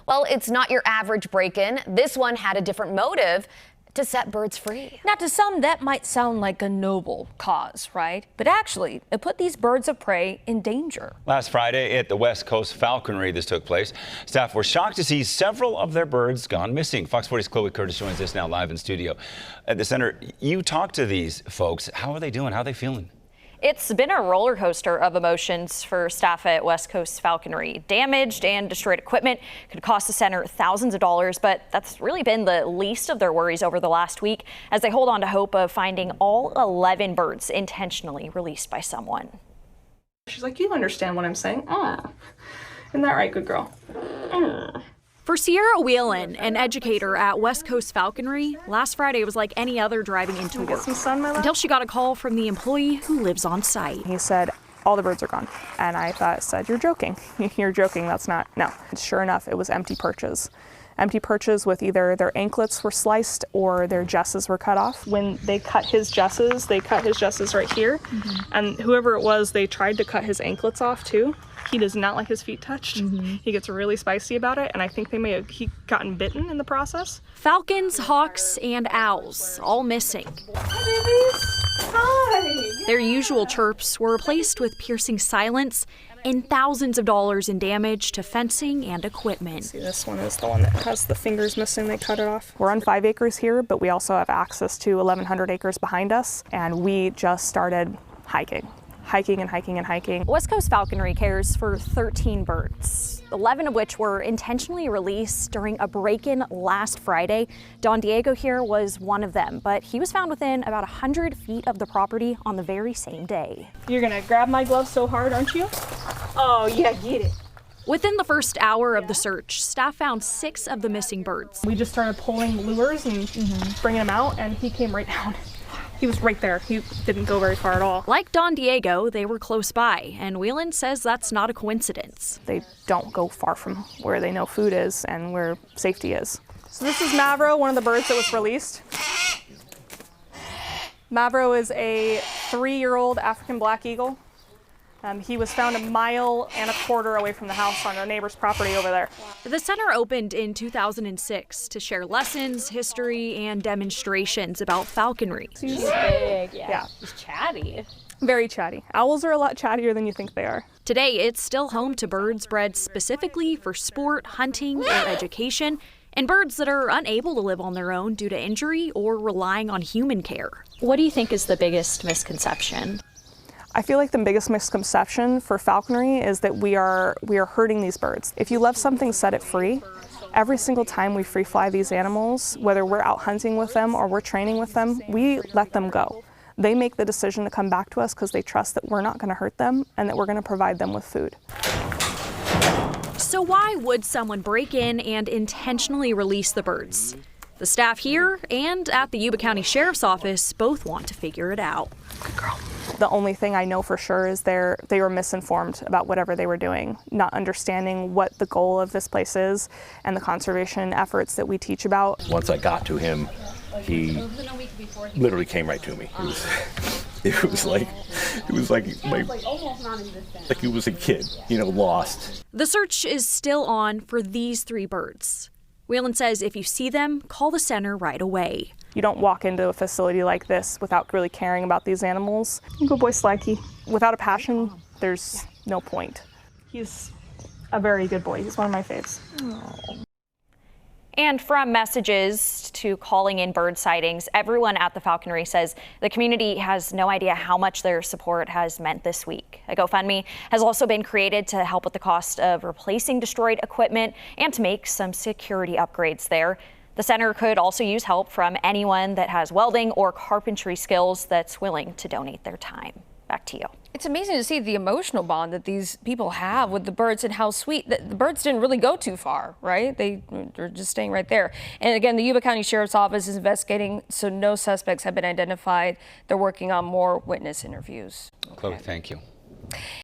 Well, it's not your average break-in. This one had a different motive: to set birds free. Now, to some, that might sound like a noble cause, right? But actually, it put these birds of prey in danger. Last Friday at the West Coast Falconry, this took place. Staff were shocked to see several of their birds gone missing. Fox 40's Chloe Curtis joins us now live in studio. At the center, you talked to these folks. How are they doing? How are they feeling? It's been a roller coaster of emotions for staff at West Coast Falconry. Damaged and destroyed equipment could cost the center thousands of dollars, but that's really been the least of their worries over the last week as they hold on to hope of finding all 11 birds intentionally released by someone. She's like, you understand what I'm saying? Isn't that right, good girl? For Sierra Whelan, an educator at West Coast Falconry, last Friday was like any other driving into work, Some sun, my love? until she got a call from the employee who lives on site. He said, all the birds are gone. And I said, you're joking. You're joking, that's not, no. And sure enough, it was empty perches. Empty perches with either their anklets were sliced or their jesses were cut off. When they cut his jesses, they cut his jesses right here. And whoever it was, they tried to cut his anklets off too. He does not like his feet touched. He gets really spicy about it, and I think he gotten bitten in the process. Falcons, hawks, and owls, all missing. Hi, babies. Hi. Their usual chirps were replaced with piercing silence and thousands of dollars in damage to fencing and equipment. See, this one is the one that has the fingers missing. They cut it off. We're on 5 acres here, but we also have access to 1,100 acres behind us, and we just started hiking and hiking and hiking. West Coast Falconry cares for 13 birds, 11 of which were intentionally released during a break-in last Friday. Don Diego here was one of them, but he was found within about 100 feet of the property on the very same day. You're gonna grab my glove so hard, aren't you? Oh yeah, get it. Within the first hour of the search, staff found 6 of the missing birds. We just started pulling lures and bringing them out, and he came right down. He was right there. He didn't go very far at all. Like Don Diego, they were close by, and Whelan says that's not a coincidence. They don't go far from where they know food is and where safety is. So this is Mavro, one of the birds that was released. Mavro is a 3-year-old African black eagle. He was found 1.25 miles away from the house on our neighbor's property over there. The center opened in 2006 to share lessons, history, and demonstrations about falconry. He's Big, yeah. He's chatty. Very chatty. Owls are a lot chattier than you think they are. Today, it's still home to birds bred specifically for sport, hunting, or education, and birds that are unable to live on their own due to injury or relying on human care. What do you think is the biggest misconception? I feel like the biggest misconception for falconry is that we are hurting these birds. If you love something, set it free. Every single time we free fly these animals, whether we're out hunting with them or we're training with them, we let them go. They make the decision to come back to us because they trust that we're not going to hurt them and that we're going to provide them with food. So why would someone break in and intentionally release the birds? The staff here and at the Yuba County Sheriff's Office both want to figure it out. Good girl. The only thing I know for sure is they were misinformed about whatever they were doing, not understanding what the goal of this place is and the conservation efforts that we teach about. Once I got to him, he literally came right to me. It was like he was a kid, lost. The search is still on for these 3 birds. Whelan says if you see them, call the center right away. You don't walk into a facility like this without really caring about these animals. Good boy, Slacky. Without a passion, there's no point. He's a very good boy. He's one of my faves. And from messages to calling in bird sightings, everyone at the Falconry says the community has no idea how much their support has meant this week. A GoFundMe has also been created to help with the cost of replacing destroyed equipment and to make some security upgrades there. The center could also use help from anyone that has welding or carpentry skills that's willing to donate their time. Back to you. It's amazing to see the emotional bond that these people have with the birds and how sweet that the birds didn't really go too far, right? They're just staying right there. And again, the Yuba County Sheriff's Office is investigating, so no suspects have been identified. They're working on more witness interviews. Chloe, thank you.